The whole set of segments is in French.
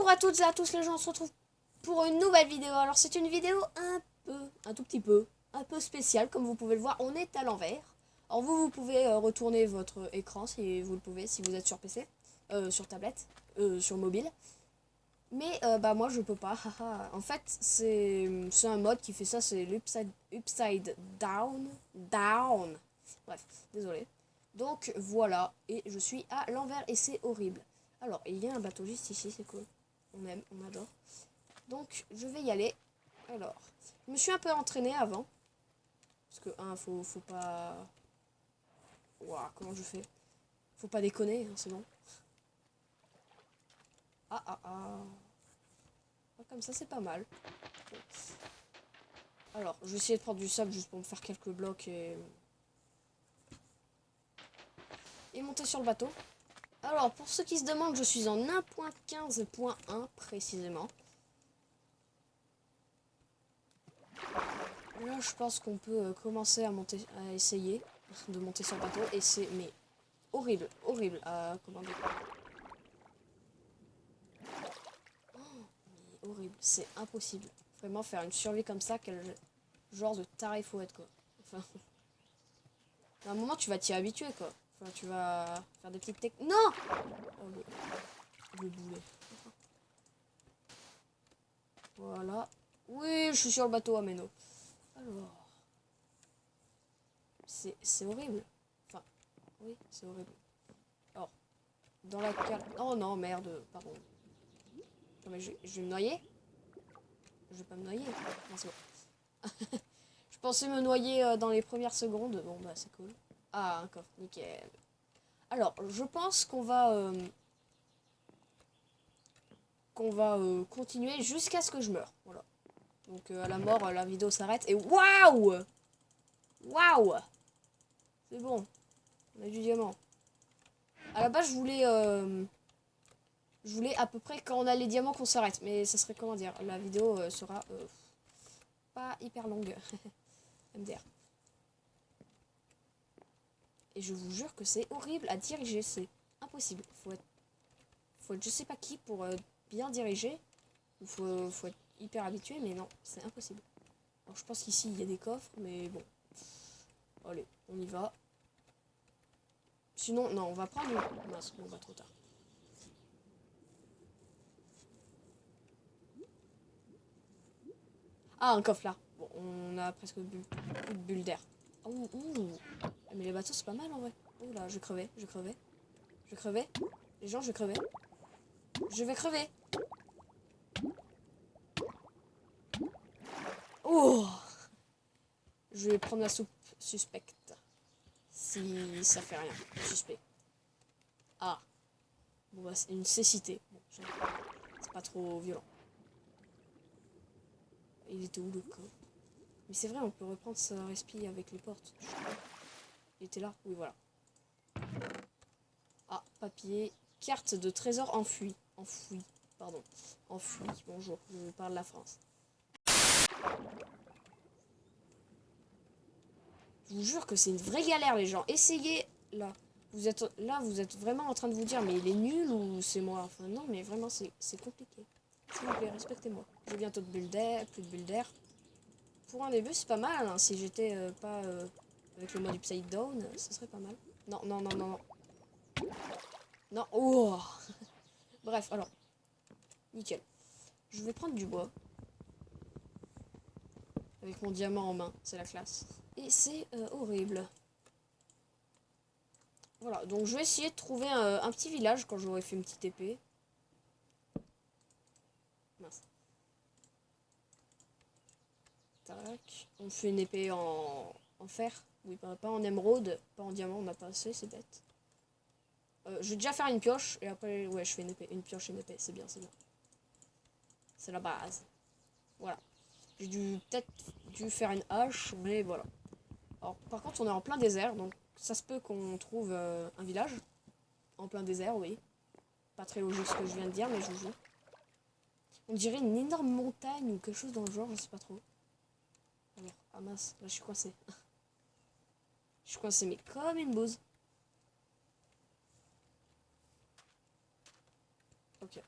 Bonjour à toutes et à tous les gens, on se retrouve pour une nouvelle vidéo. Alors c'est une vidéo un tout petit peu, un peu spéciale. Comme vous pouvez le voir, on est à l'envers. Alors vous pouvez retourner votre écran si vous le pouvez, si vous êtes sur PC, sur tablette, sur mobile. Mais bah moi je peux pas, haha. En fait c'est un mode qui fait ça, c'est l'upside down. Bref, désolé. Donc voilà, et je suis à l'envers et c'est horrible. Alors, il y a un bateau juste ici, c'est cool. On aime, on adore. Donc, je vais y aller. Alors, je me suis un peu entraînée avant. Parce que, faut pas... Ouah, comment je fais? Faut pas déconner, hein, c'est bon. Ah. Comme ça, c'est pas mal. Bon. Alors, je vais essayer de prendre du sable juste pour me faire quelques blocs et monter sur le bateau. Alors, pour ceux qui se demandent, je suis en 1.15.1 précisément. Là, je pense qu'on peut commencer à monter, à essayer de monter sur le bateau. Et c'est, mais, horrible à commander. Oh, mais horrible, c'est impossible. Vraiment, faire une survie comme ça, quel genre de taré faut être, quoi. Enfin, à un moment, tu vas t'y habituer, quoi. Enfin, tu vas faire des petites techniques. Non! Oh, le boulet. Voilà. Oui, je suis sur le bateau à Méno. Alors. C'est horrible. Enfin, oui, c'est horrible. Alors, dans la cale... Oh non, merde, pardon. Non, mais je vais me noyer. Je vais pas me noyer. Non, c'est bon. Je pensais me noyer dans les premières secondes. Bon, bah, c'est cool. Ah, un coffre, nickel. Alors, je pense qu'on va continuer jusqu'à ce que je meure. Voilà. Donc, à la mort, la vidéo s'arrête. Et waouh! Waouh! C'est bon. On a du diamant. À la base, je voulais à peu près quand on a les diamants qu'on s'arrête. Mais ça serait comment dire? La vidéo sera pas hyper longue. MDR. Et je vous jure que c'est horrible à diriger. C'est impossible. Faut être je sais pas qui pour bien diriger. Faut être hyper habitué. Mais non, c'est impossible. Alors je pense qu'ici il y a des coffres. Mais bon. Allez, on y va. Sinon, non, on va prendre... Mince, on va trop tard. Ah, un coffre là. Bon, on a presque plus de bulles d'air. Ouh. Mais les bateaux, c'est pas mal en vrai. Ouh là, je crevais. Les gens, je crevais. Je vais crever. Oh! Je vais prendre la soupe suspecte. Si ça fait rien. Suspect. Ah. Bon, bah, c'est une cécité. Bon, c'est pas trop violent. Il était où le camp? Mais c'est vrai, on peut reprendre sa respi avec les portes. Il était là? Oui, voilà. Ah, papier. Carte de trésor enfouie. Pardon. Enfouie. Bonjour, je parle la France. Je vous jure que c'est une vraie galère, les gens. Essayez, là. Vous êtes vraiment en train de vous dire, mais il est nul ou c'est moi? Enfin, non, mais vraiment, c'est compliqué. S'il vous plaît, respectez-moi. J'ai bientôt de bulles d'air, plus de bulles d'air. Pour un début, c'est pas mal, hein. Si j'étais pas avec le mode upside down, ça serait pas mal. Non. Non, oh. Bref, alors, nickel. Je vais prendre du bois. Avec mon diamant en main, c'est la classe. Et c'est horrible. Voilà, donc je vais essayer de trouver un petit village quand j'aurai fait une petite épée. Mince. Tac. On fait une épée en fer. Oui, pas en émeraude, pas en diamant, on n'a pas assez, c'est bête. Je vais déjà faire une pioche et après, ouais, je fais une épée. Une pioche et une épée, c'est bien, c'est bien. C'est la base. Voilà. J'ai peut-être dû faire une hache, mais voilà. Alors, par contre, on est en plein désert, donc ça se peut qu'on trouve un village. En plein désert, oui. Pas très logique ce que je viens de dire, mais je vous jure. On dirait une énorme montagne ou quelque chose dans le genre, je sais pas trop. Alors, ah mince, là je suis coincée. Je suis coincée, mais comme une bouse. Ok.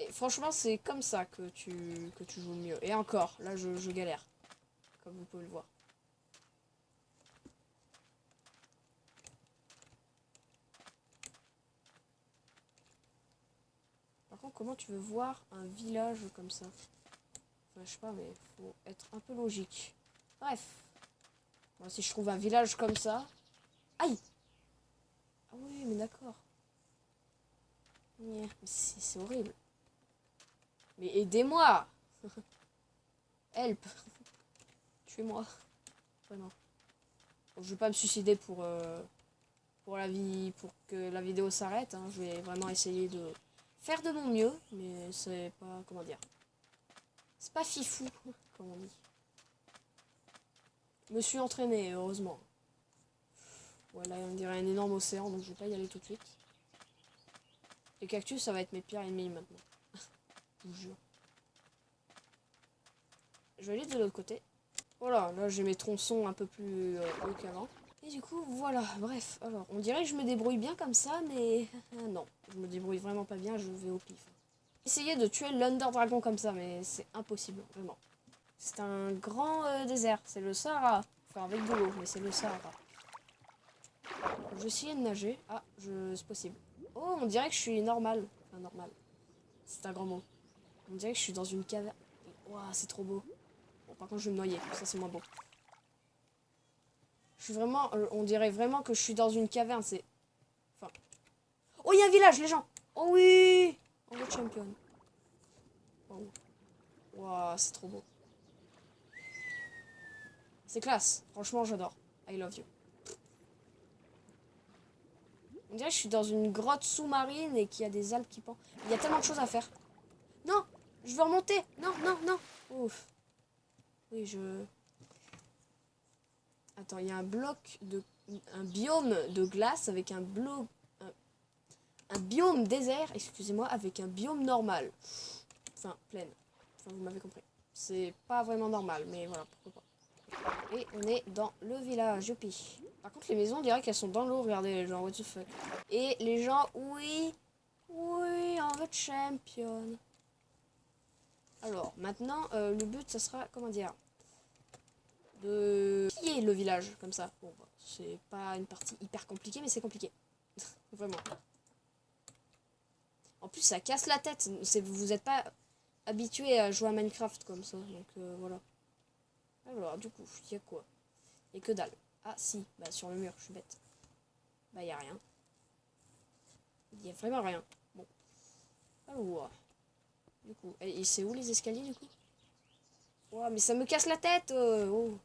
Mais franchement, c'est comme ça que tu joues le mieux. Et encore, là, je galère. Comme vous pouvez le voir. Par contre, comment tu veux voir un village comme ça? Enfin, je sais pas, mais faut être un peu logique. Bref. Moi, si je trouve un village comme ça... Aïe! Ah oui, mais d'accord. Mais c'est horrible. Mais aidez-moi! Help! Tuez-moi. Vraiment. Bon, je vais pas me suicider pour la vie, pour que la vidéo s'arrête. Hein. Je vais vraiment essayer de faire de mon mieux. Mais c'est pas... Comment dire? C'est pas fifou, comme on dit. Je me suis entraîné, heureusement. Voilà, on dirait un énorme océan, donc je vais pas y aller tout de suite. Les cactus, ça va être mes pires ennemis maintenant. Je vous jure. Je vais aller de l'autre côté. Voilà, là j'ai mes tronçons un peu plus hauts qu'avant. Et du coup, voilà, bref. Alors, on dirait que je me débrouille bien comme ça, mais non. Je me débrouille vraiment pas bien, je vais au pif. Essayez de tuer l'Under Dragon comme ça, mais c'est impossible, vraiment. C'est un grand désert, c'est le Sahara. Enfin, avec de l'eau, mais c'est le Sahara. Je vais essayer de nager. Ah, c'est possible. Oh, on dirait que je suis normal. Enfin, normal. C'est un grand mot. On dirait que je suis dans une caverne. Waouh, c'est trop beau. Bon, par contre, je vais me noyer. Ça, c'est moins beau. Je suis vraiment... on dirait vraiment que je suis dans une caverne. C'est... Enfin... Oh, il y a un village, les gens. Oh oui. On est champion. Waouh. Waouh, c'est trop beau. C'est classe. Franchement, j'adore. I love you. On dirait que je suis dans une grotte sous-marine et qu'il y a des algues qui pendent. Il y a tellement de choses à faire. Non, je veux remonter. Non, non, non. Ouf. Oui, je... Attends, il y a un bloc de... Un biome de glace avec un bloc... Un biome désert, excusez-moi, avec un biome normal. Enfin, pleine. Enfin, vous m'avez compris. C'est pas vraiment normal, mais voilà, pourquoi pas. Et on est dans le village, youpi. Par contre, les maisons, on dirait qu'elles sont dans l'eau, regardez, les gens, what the fuck. Et les gens, oui, oui, on veut champion. Alors, maintenant, le but, ça sera, comment dire, de piller le village, comme ça. Bon, bah, c'est pas une partie hyper compliquée, mais c'est compliqué. Vraiment. En plus, ça casse la tête. Vous n'êtes pas habitué à jouer à Minecraft comme ça, donc voilà. Alors, du coup, il y a quoi? Il y a que dalle. Ah, si, bah sur le mur, je suis bête. Bah, il n'y a rien. Il n'y a vraiment rien. Bon. Alors, du coup, et c'est où les escaliers, du coup? Oh, mais ça me casse la tête oh.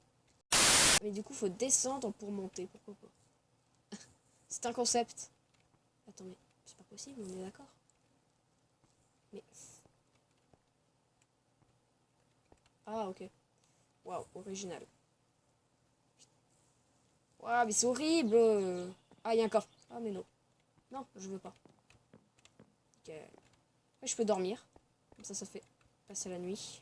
Mais du coup, faut descendre pour monter, pourquoi pas. C'est un concept. Attends, mais c'est pas possible, on est d'accord? Mais... Ah, ok. Waouh, original. Waouh, mais c'est horrible. Ah, il y a un coffre. Ah, mais non. Non, je veux pas. Ok. Ouais, je peux dormir. Comme ça fait passer la nuit.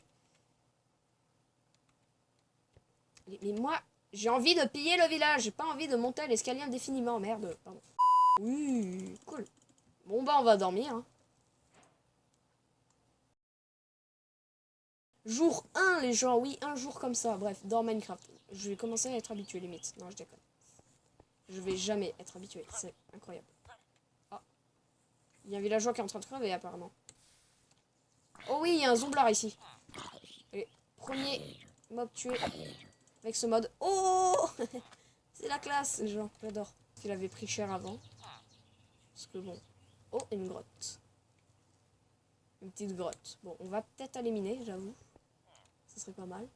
Mais moi, j'ai envie de piller le village. J'ai pas envie de monter l'escalier indéfiniment. Merde, pardon. Oui, cool. Bon, bah, on va dormir. Hein. Jour 1, les gens. Oui, un jour comme ça. Bref, dans Minecraft. Je vais commencer à être habitué, limite. Non, je déconne. Je vais jamais être habitué. C'est incroyable. Ah. Il y a un villageois qui est en train de crever, apparemment. Oh oui, il y a un zomblard ici. Allez, premier mob tué avec ce mode. Oh c'est la classe, les gens. J'adore. Il avait pris cher avant. Parce que bon. Oh, une grotte. Une petite grotte. Bon, on va peut-être aller miner, j'avoue. Ça serait pas mal.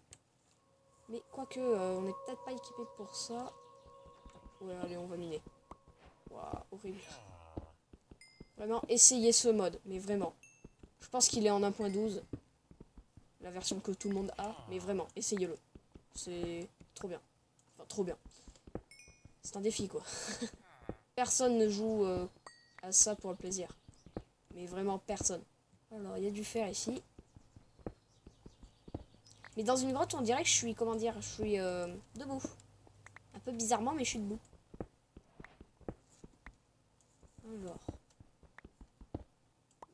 Mais quoique, on n'est peut-être pas équipé pour ça. Ouais, allez, on va miner. Waouh, horrible. Vraiment, essayez ce mode. Mais vraiment. Je pense qu'il est en 1.12. La version que tout le monde a. Mais vraiment, essayez-le. C'est trop bien. Enfin, trop bien. C'est un défi, quoi. Personne ne joue à ça pour le plaisir. Mais vraiment personne. Alors, il y a du fer ici. Mais dans une grotte, on dirait que je suis, comment dire, je suis debout. Un peu bizarrement, mais je suis debout. Alors.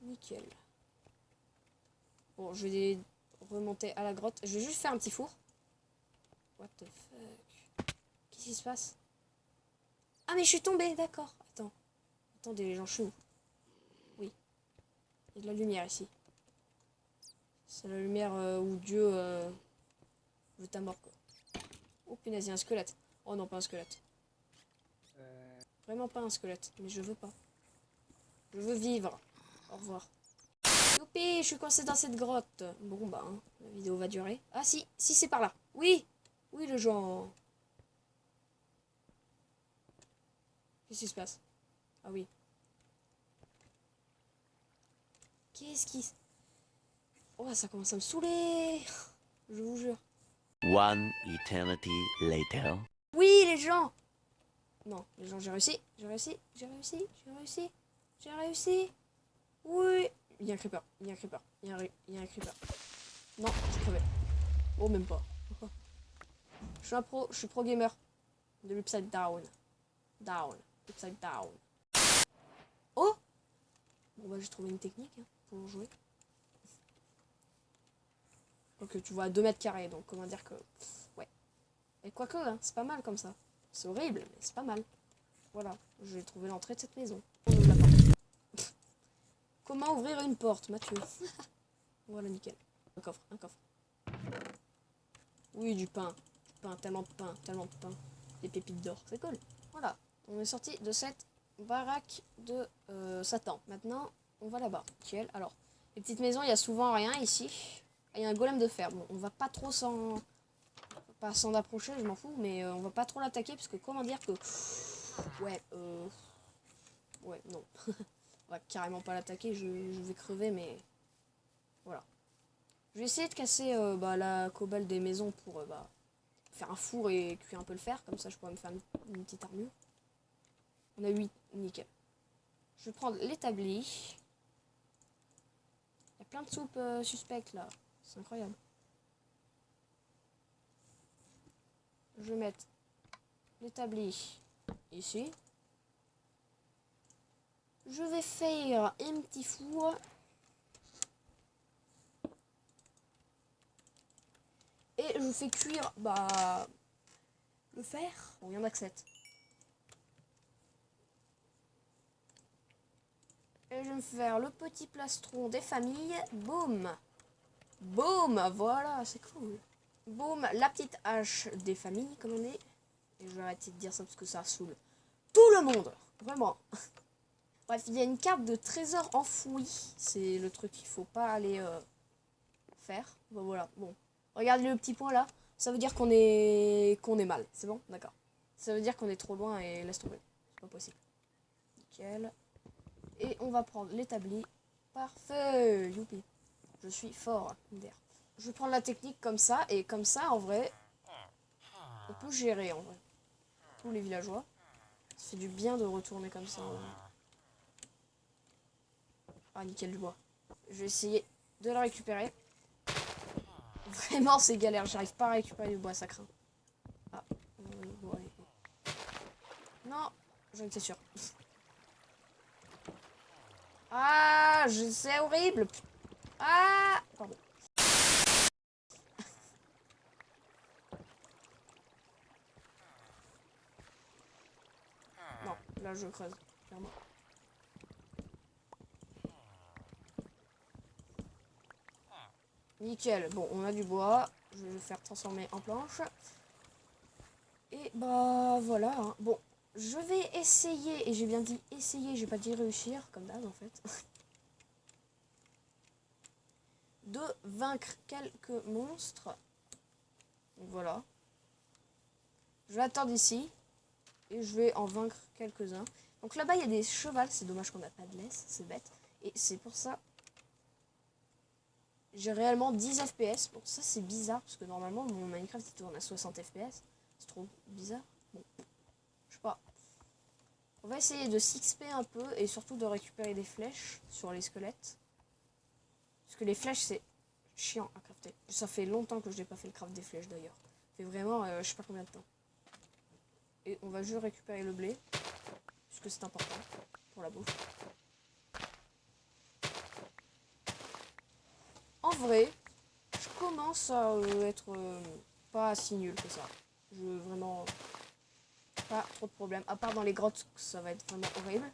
Nickel. Bon, je vais remonter à la grotte. Je vais juste faire un petit four. What the fuck? Qu'est-ce qui se passe? Ah, mais je suis tombée, d'accord. Attends. Attendez, les gens, je suis où? Oui. Il y a de la lumière ici. C'est la lumière où Dieu veut ta mort, quoi. Oh, punaise, il y a un squelette. Oh non, pas un squelette. Vraiment pas un squelette, mais je veux pas. Je veux vivre. Au revoir. Youpi, je suis coincé dans cette grotte. Bon, bah, hein, la vidéo va durer. Ah, si, si, c'est par là. Oui, oui, le genre. Qu'est-ce qui se passe? Ah oui. Qu'est-ce qui se... Oh, ça commence à me saouler. Je vous jure. One eternity later. Oui, les gens. Non, les gens, j'ai réussi. J'ai réussi. J'ai réussi. J'ai réussi. J'ai réussi. Oui. Il y a un creeper. Il y a un creeper. Il y a un creeper. Non, je crevais. Oh, même pas. Je suis un pro. Je suis pro gamer. De l'Upside Down. Down. Upside Down. Oh. Bon, bah, j'ai trouvé une technique hein, pour jouer. Donc, tu vois à 2 mètres carrés. Donc, comment dire que... Ouais. Et quoique, hein, c'est pas mal comme ça. C'est horrible, mais c'est pas mal. Voilà. J'ai trouvé l'entrée de cette maison. On ouvre la porte. Comment ouvrir une porte, Mathieu? Voilà, nickel. Un coffre, un coffre. Oui, du pain. Du pain, tellement de pain, tellement de pain. Des pépites d'or, c'est cool. Voilà, on est sorti de cette baraque de Satan. Maintenant, on va là-bas. Nickel. Alors, les petites maisons, il y a souvent rien ici. Il y a un golem de fer. Bon, on va pas trop s'en... Pas s'en approcher, je m'en fous, mais on va pas trop l'attaquer, parce que comment dire que... Ouais, ouais, non. On va carrément pas l'attaquer, je vais crever, mais... Voilà. Je vais essayer de casser la cobble des maisons pour faire un four et cuire un peu le fer. Comme ça, je pourrais me faire une petite armure. On a 8, nickel. Je vais prendre l'établi. Il y a plein de soupes suspectes là. C'est incroyable. Je vais mettre l'établi ici. Je vais faire un petit four. Et je fais cuire le fer. Bon, il y en a que 7. Et je vais me faire le petit plastron des familles. Boum. Boum. Voilà, c'est cool. Boum. La petite hache des familles, comme on dit. Et je vais arrêter de dire ça parce que ça saoule tout le monde. Vraiment. Bref, il y a une carte de trésor enfoui. C'est le truc qu'il faut pas aller faire. Bon, voilà. Bon. Regardez le petit point là. Ça veut dire qu'on est mal. C'est bon? D'accord. Ça veut dire qu'on est trop loin et laisse tomber. C'est pas possible. Nickel. Et on va prendre l'établi. Parfait. Youpi. Je suis fort. Je vais prendre la technique comme ça. Et comme ça, en vrai, on peut gérer, en vrai. Tous les villageois. Ça fait du bien de retourner comme ça. Ah, nickel du bois. Je vais essayer de la récupérer. Vraiment, c'est galère. J'arrive pas à récupérer du bois, ça craint. Ah. Bon, allez. Non, j'en étais sûr. Ah, c'est horrible. Ah, pardon. Non, là je creuse, clairement. Nickel. Bon, on a du bois. Je vais le faire transformer en planche. Et bah voilà. Hein. Bon, je vais essayer, et j'ai bien dit essayer, j'ai pas dit réussir, comme d'hab en fait, de vaincre quelques monstres. Donc voilà. Je vais attendre ici. Et je vais en vaincre quelques-uns. Donc là-bas, il y a des chevals. C'est dommage qu'on n'a pas de laisse. C'est bête. Et c'est pour ça... J'ai réellement 10 FPS. Bon, ça, c'est bizarre. Parce que normalement, mon Minecraft, il tourne à 60 FPS. C'est trop bizarre. Bon. Je sais pas. On va essayer de s'XP un peu. Et surtout de récupérer des flèches sur les squelettes. Parce que les flèches, c'est chiant à crafter. Ça fait longtemps que je n'ai pas fait le craft des flèches, d'ailleurs. Ça fait vraiment, je sais pas combien de temps. Et on va juste récupérer le blé. Puisque c'est important pour la bouffe. vrai, je commence à être pas si nul que ça. Je vraiment pas trop de problèmes. À part dans les grottes, ça va être vraiment horrible.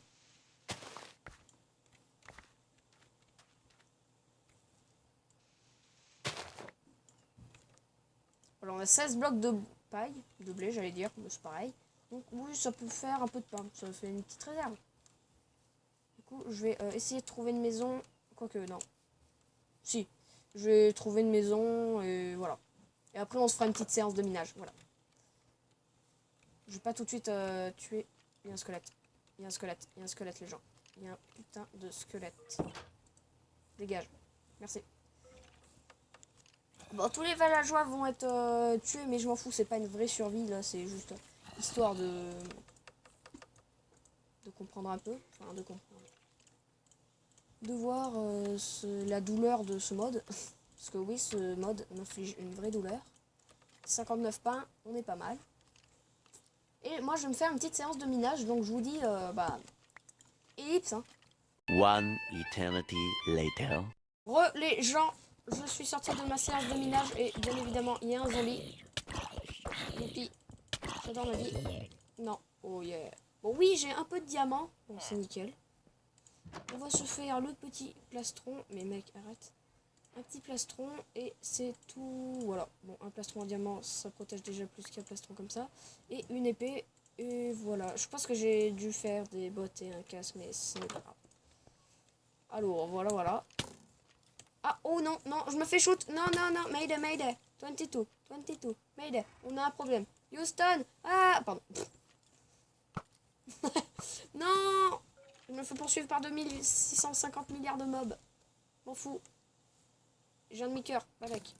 Voilà, on a 16 blocs de paille, de blé, j'allais dire, mais c'est pareil. Donc oui, ça peut faire un peu de pain, ça fait une petite réserve. Du coup, je vais essayer de trouver une maison. Quoique, non. Si, je vais trouver une maison et voilà. Et après, on se fera une petite séance de minage, voilà. Je vais pas tout de suite tuer. Il y a un squelette. Il y a un squelette. Il y a un squelette, les gens. Il y a un putain de squelette. Dégage. Merci. Bon, tous les villageois vont être tués, mais je m'en fous. C'est pas une vraie survie, là. C'est juste histoire de comprendre un peu. Enfin, de comprendre. De voir la douleur de ce mode. Parce que oui, ce mode m'inflige une vraie douleur. 59 pains, on est pas mal. Et moi, je vais me faire une petite séance de minage. Donc, je vous dis, ellipse, hein. One eternity later. Les gens, je suis sortie de ma séance de minage et bien évidemment, il y a un zombie. Youpi, j'adore ma vie. Non, oh yeah. Bon, oui, j'ai un peu de diamant. Bon, c'est nickel. On va se faire le petit plastron. Mais mec, arrête. Un petit plastron et c'est tout. Voilà. Bon, un plastron en diamant, ça protège déjà plus qu'un plastron comme ça. Et une épée. Et voilà. Je pense que j'ai dû faire des bottes et un casque, mais ce n'est pas grave. Alors, voilà, voilà. Ah, oh non, non, je me fais shoot. Non, non, non, Mayday, Mayday. 22, 22, Mayday. On a un problème. Houston. Ah, pardon. Non. Je me fais poursuivre par 2650 milliards de mobs. M'en fous. J'ai un demi-cœur, avec.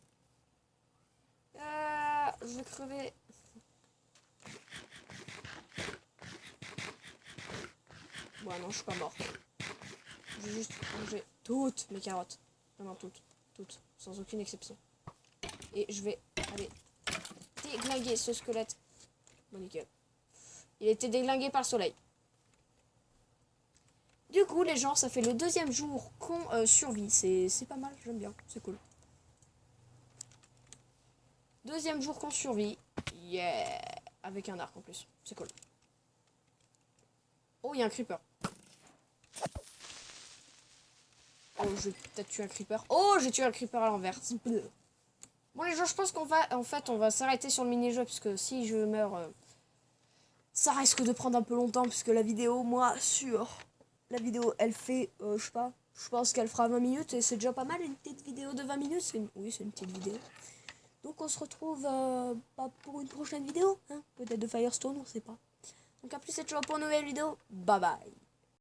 Je vais crever. Bon, non, je suis pas mort. J'ai juste mangé toutes mes carottes. Non, non, toutes. Toutes. Sans aucune exception. Et je vais aller déglinguer ce squelette. Bon, nickel. Il a été déglingué par le soleil. Du coup, les gens, ça fait le deuxième jour qu'on survit. C'est pas mal, j'aime bien. C'est cool. Deuxième jour qu'on survit. Yeah. Avec un arc en plus. C'est cool. Oh, il y a un creeper. Oh, je vais peut-être tuer un creeper. Oh, j'ai tué un creeper à l'envers. Bon, les gens, je pense qu'on va... En fait, on va s'arrêter sur le mini-jeu. Puisque si je meurs... ça risque de prendre un peu longtemps. Puisque la vidéo, moi, sur... La vidéo, elle fait... je sais pas. Je pense qu'elle fera 20 minutes. Et c'est déjà pas mal, une petite vidéo de 20 minutes. Oui, c'est une petite vidéo. Donc, on se retrouve pour une prochaine vidéo. Hein, peut-être de Firestone, on sait pas. Donc, à plus, c'est toujours pour une nouvelle vidéo. Bye bye.